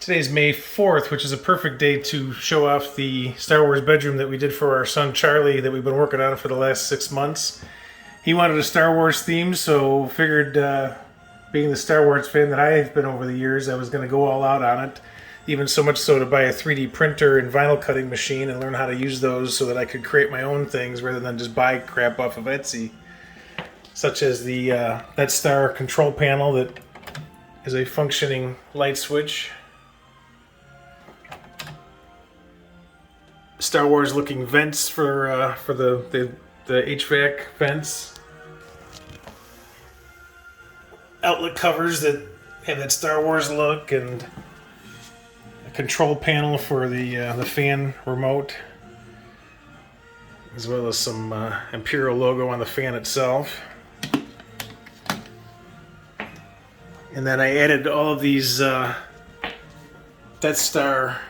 Today's May 4th, which is a perfect day to show off the Star Wars bedroom that we did for our son Charlie that we've been working on for the last 6 months. He wanted a Star Wars theme, so figured, being the Star Wars fan that I've been over the years, I was going to go all out on it. Even so much so to buy a 3D printer and vinyl cutting machine and learn how to use those so that I could create my own things rather than just buy crap off of Etsy. Such as the Death Star control panel that is a functioning light switch. Star Wars looking vents for the HVAC vents. Outlet covers that have that Star Wars look, and a control panel for the fan remote, as well as some Imperial logo on the fan itself. And then I added all of these Death Star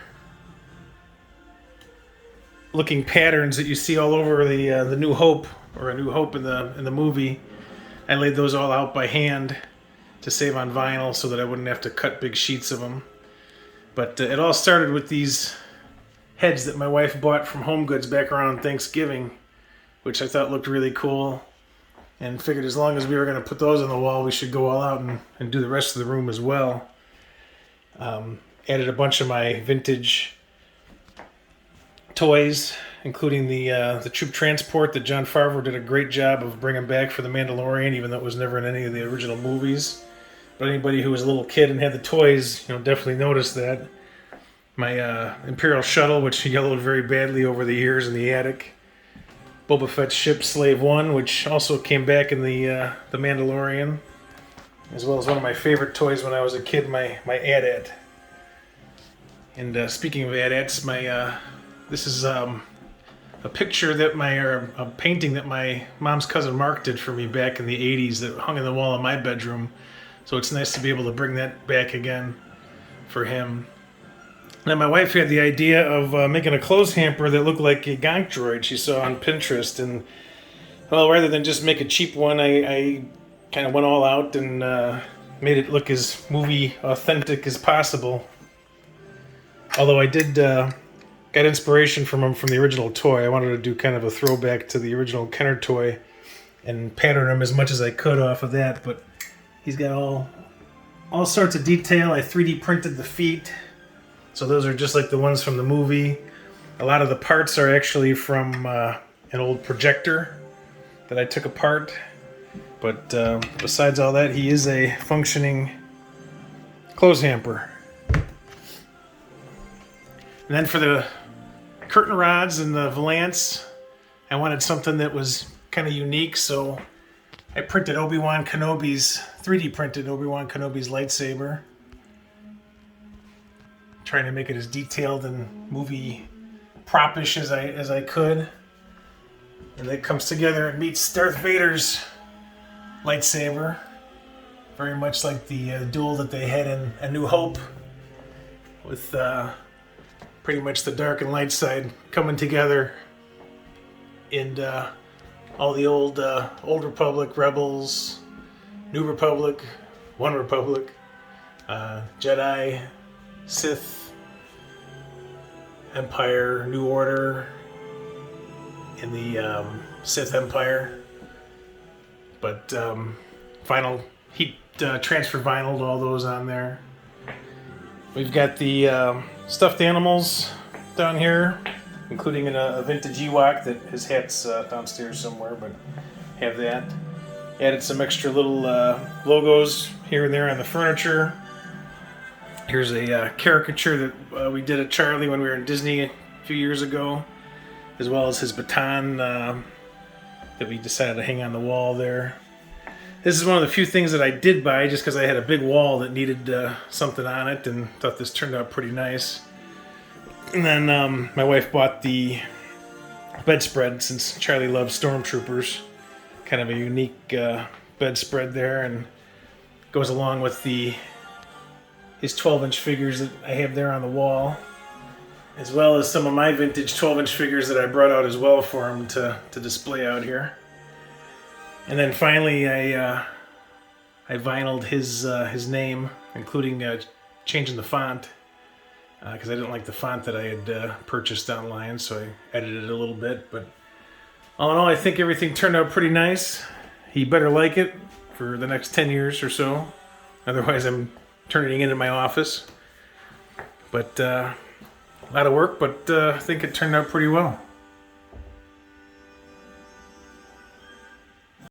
looking patterns that you see all over the New Hope, or A New Hope in the movie. I laid those all out by hand to save on vinyl so that I wouldn't have to cut big sheets of them. But it all started with these heads that my wife bought from Home Goods back around Thanksgiving, which I thought looked really cool, and figured as long as we were going to put those on the wall, we should go all out and do the rest of the room as well. Added a bunch of my vintage toys, including the troop transport that Jon Favreau did a great job of bringing back for The Mandalorian, even though it was never in any of the original movies. But anybody who was a little kid and had the toys, definitely noticed that. My Imperial shuttle, which yellowed very badly over the years in the attic. Boba Fett's ship Slave One, which also came back in the Mandalorian, as well as one of my favorite toys when I was a kid, my AT-AT. And speaking of AT-ATs, this is a picture that a painting that my mom's cousin Mark did for me back in the 80s that hung in the wall in my bedroom. So it's nice to be able to bring that back again for him. Now my wife had the idea of making a clothes hamper that looked like a gonk droid she saw on Pinterest. And, well, rather than just make a cheap one, I kind of went all out and made it look as movie authentic as possible. Although I did got inspiration from him from the original toy. I wanted to do kind of a throwback to the original Kenner toy and pattern him as much as I could off of that. But he's got all sorts of detail. I 3D printed the feet, so those are just like the ones from the movie. A lot of the parts are actually from an old projector that I took apart. But besides all that, he is a functioning clothes hamper. And then for the curtain rods and the valance, I wanted something that was kind of unique, so I printed 3D printed Obi-Wan Kenobi's lightsaber, trying to make it as detailed and movie prop-ish as I could. And that comes together and meets Darth Vader's lightsaber, very much like the duel that they had in A New Hope, with pretty much the dark and light side coming together, and all the old Republic, Rebels, New Republic, One Republic, Jedi, Sith, Empire, New Order, and the Sith Empire. But final heat transfer vinyl, all those on there. We've got the stuffed animals down here, including a vintage Ewok that his hat's downstairs somewhere, but have that. Added some extra little logos here and there on the furniture. Here's a caricature that we did at Charlie when we were in Disney a few years ago, as well as his baton that we decided to hang on the wall there. This is one of the few things that I did buy just because I had a big wall that needed something on it, and thought this turned out pretty nice. And then my wife bought the bedspread, since Charlie loves stormtroopers. Kind of a unique bedspread there, and goes along with his 12-inch figures that I have there on the wall, as well as some of my vintage 12-inch figures that I brought out as well for him to display out here. And then finally, I vinyled his name, including changing the font because I didn't like the font that I had purchased online, so I edited it a little bit. But all in all, I think everything turned out pretty nice. He better like it for the next 10 years or so. Otherwise, I'm turning it into my office. But a lot of work, but I think it turned out pretty well.